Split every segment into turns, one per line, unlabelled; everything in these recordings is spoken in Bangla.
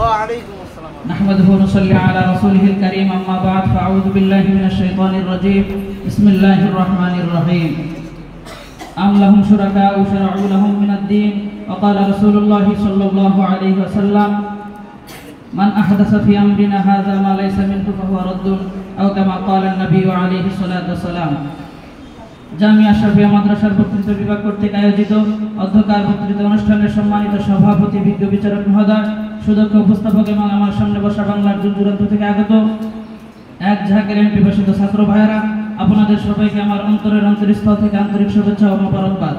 وعليكم السلام
نحمده ونصلي على رسوله الكريم أما بعد فأعوذ بالله من الشيطان الرجيم بسم الله الرحمن الرحيم أم لهم شركاء شرعوا لهم من الدين وقال رسول الله صلى الله عليه وسلم من أحدث في أمرنا هذا ما ليس منه فهو رد أو كما قال النبي عليه الصلاة والسلام জামিয়া শাফিয়া মাদ্রাসার বক্তৃতা বিভাগ কর্তৃক আয়োজিত অধ্যকার বক্তৃতা অনুষ্ঠানের সম্মানিত সভাপতি বিজ্ঞ বিচারক মহোদয়, সুদক্ষ উপস্থাপক এবং আমার সামনে বসা বাংলার দূর দূরান্ত থেকে আগত এক ঝাঁকের এমপিভাষিত ছাত্র ভাইয়েরা, আপনাদের সবাইকে আমার অন্তরের অন্তরস্থল থেকে আন্তরিক শুভেচ্ছা ও মোবারকবাদ।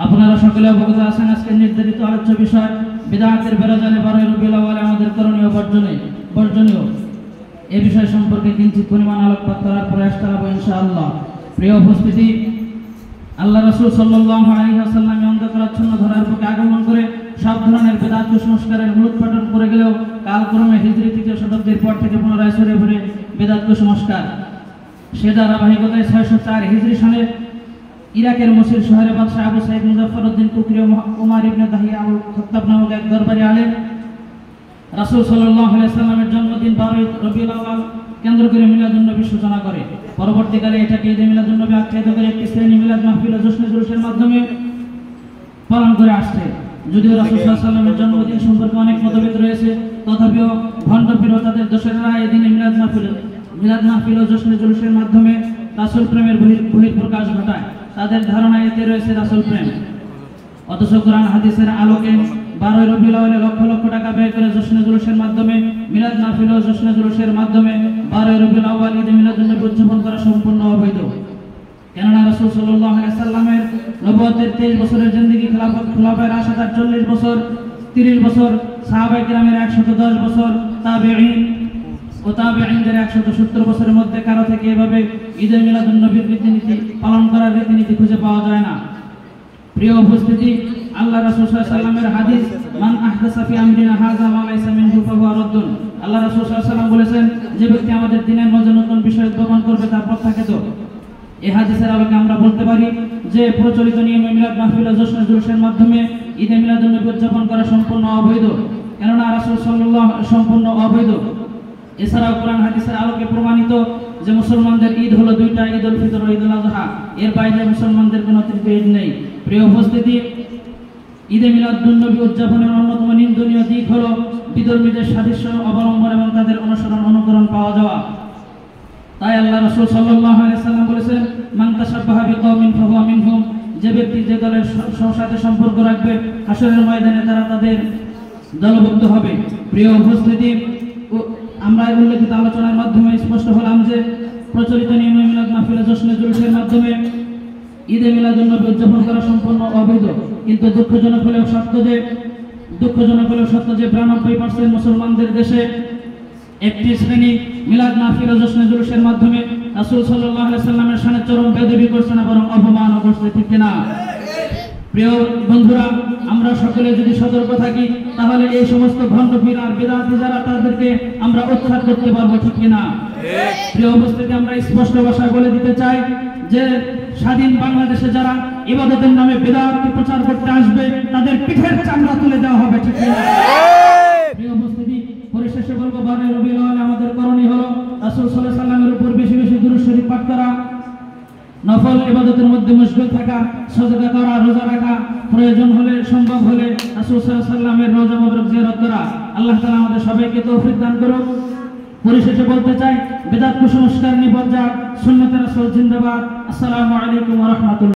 আপনারা সকলে অবগত আছেন আজকের নির্ধারিত আলোচ্য বিষয় বিদআতের বেড়াজালে 12 রবিউল আউয়ালে আমাদের করণীয় বর্জনীয় এই বিষয় সম্পর্কে কিঞ্চিত পরিমাণ আলোকপাত করার প্রয়াস চালাবো ইনশাআল্লাহ। প্রিয় উপস্থিতি, আল্লাহ রাসূল সাল্লাল্লাহু আলাইহি ওয়াসাল্লাম অন্ধকারাচ্ছন্ন ধরার বুকে আগমন করে সব ধরনের বেদাত কুসংস্কারের মূলোৎপাটন করে গেলেও কালক্রমে হিজরি 3য় শতাব্দীর পর থেকে পুনরায় ছড়িয়ে পড়ে বেদাত কুসংস্কার। সে ধারাবাহিকতায় 604 হিজরি সনে ইরাকের মসির শহরে বাদশাহ আবু সাঈদ মুজাফফরউদ্দিন কুকরি ও উমর ইবনে তাহিয়া আল খাত্তাব নামক এক দরবারি আলেম রাসূল সাল্লাল্লাহু আলাইহি ওয়াসাল্লামের জন্মদিন 12 রবিউল আউয়াল কেন্দ্র করে মিলাদুন নবী সূচনা করে। পরবর্তীকালে এটাকে ঈদে মিলাদুন নবী আখ্যায়িত করে একটি শ্রেণী মিলাদ মাহফিল ও জশ্নে জুলুসের মাধ্যমে পালন করে আসছে। যদিও রাসূল সাল্লাল্লাহু আলাইহি ওয়াসাল্লামের জন্মদিন সম্পর্কে অনেক মতভেদ রয়েছে, তথাপিও ভণ্ড পীর ও তাদের দোসরেরা এই দিনে মিলাদ মাহফিল ও জশ্নে জুলুসের মাধ্যমে রাসূল প্রেমের বহিঃপ্রকাশ ঘটায়। তাদের ধারণা এতে রয়েছে রাসূল প্রেম। অথচ কোরআন হাদিসের আলোকে 12 রবিউল আউয়ালে লক্ষ লক্ষ টাকা ব্যয় করে জশ্নে জুলুসের মাধ্যমে মিলাদ মাহফিল ও জশ্নে জুলুসের মাধ্যমে 12 রবিউল আউয়াল ঈদে মিলাদুন নবী উদযাপন করা সম্পূর্ণ অবৈধ। কেননা রাসূল সাল্লাল্লাহু আলাইহি ওয়াসাল্লামের নবুয়তের 23 বছরের জিন্দেগি, খোলাফায়ে রাশিদার 40 বছর, 30 বছর, সাহাবায়ে কিরামের 110 বছর, তাবেঈনদের 170 বছরের মধ্যে কারো থেকে এভাবে ঈদে মিলাদুন নবীর রীতিনীতি পালন করার রীতিনীতি খুঁজে পাওয়া যায় না। প্রিয় উপস্থিতি, আল্লাহ রাসূল সাল্লাল্লাহু আলাইহি ওয়াসাল্লামের হাদিস মান আহদাসা ফি আমরিনা হাযা মা লাইসা মিনহু ফাহুয়া রাদ্দুন। আল্লাহ রাসূল সাল্লাল্লাহু আলাইহি ওয়াসাল্লাম বলেছেন, যে ব্যক্তি আমাদের দ্বীনের মধ্যে নতুন বিষয় উদ্ভাবন করবে তা প্রত্যাখ্যাত। এই হাদিসের আলোকে আমরা বলতে পারি যে প্রচলিত নিয়মে মিলাদ মাহফিল ও জশ্নে জুলুসের মাধ্যমে ঈদে মিলাদুন নবী উদযাপন করা সম্পূর্ণ অবৈধ। কেননা রাসূল সাল্লাল্লাহু সম্পূর্ণ অবৈধ। এছাড়াও কোরআন হাদিসের আলোকে প্রমাণিত যে মুসলমানদের ঈদ হলো দুইটা, ঈদ উল ফিতর ও ঈদ উল আযহা। এর বাইরে মুসলমানদের কোনো তৃতীয় ঈদ নেই। প্রিয় উপস্থিতি, ঈদে মিলাদুন নবী উদযাপনের অন্যতম নিন্দনীয় দিক হলো বিধর্মীদের সাদৃশ্য অবলম্বন এবং তাদের অনুকরণ পাওয়া যাওয়া। তাই আল্লাহ রাসূল সাল্লাল্লাহু আলাইহি ওয়াসাল্লাম বলেছেন, মান তাশাব্বাহা বিকওমিন ফাহুয়া মিনহুম। যে ব্যক্তি যে দলের সাথে সম্পর্ক রাখবে হাশরের ময়দানে তারা তাদের দলভুক্ত হবে। প্রিয় উপস্থিতি, আমরা উল্লেখিত আলোচনার মাধ্যমে স্পষ্ট হলাম যে প্রচলিত নিয়মে মিলাদ মাহফিল ও জশ্নে জুলুসের মাধ্যমে ঈদে মিলাদুন নবী উদযাপন করা সম্পূর্ণ অবৈধ। কিন্তু দুঃখজনক হলেও সত্য যে 92% মুসলমানদের দেশে একটি শ্রেণী মিলাদ মাহফিল ও জশ্নে জুলুসের মাধ্যমে রাসূল সাল্লাল্লাহু আলাইহি ওয়াসাল্লামের শানে চরম বেয়াদবি করছে না, বরং অপমানও করছে, ঠিক কিনা? প্রিয় বন্ধুরা, আমরা সকলে যদি সতর্ক থাকি তাহলে এই সমস্ত ভণ্ড পীর আর বিদআতি যারা তাদেরকে আমরা উৎখাত করতে পারবো, ঠিক কিনা? প্রিয় উপস্থিতি, আমরা স্পষ্ট ভাষায় বলে দিতে চাই যে স্বাধীন বাংলাদেশে যারা ইবাদতের নামে বিদআতকে প্রচার করতে আসবে তাদের পিঠের চামড়া তুলে দেওয়া হবে, ঠিক কিনা? প্রিয় উপস্থিতি, পরিশেষে বলবো 12 রবিউল আউয়াল আমাদের করণীয় হলো রাসূল সাল্লাল্লাহু আলাইহি ওয়াসাল্লামের উপর বেশি বেশি দুরূদ শরীফ পাঠ করা, নফল ইবাদতের মধ্যে মশগুল থাকা, সাজদা করা, রোজা রাখা, প্রয়োজন হলে সম্ভব হলে রাসূল সাল্লাল্লাহু আলাইহি ওয়াসাল্লামের রওজা মুবারক জিয়ারত করা। আল্লাহ তাআলা আমাদের সবাইকে তৌফিক দান করুন। পরিশেষে বলতে চাই, বিদআত কুসংস্কার নিবর্জাক, সুন্নাতে রাসূল জিন্দাবাদ। আসসালামু আলাইকুম ওয়া রাহমাতুল্লাহ।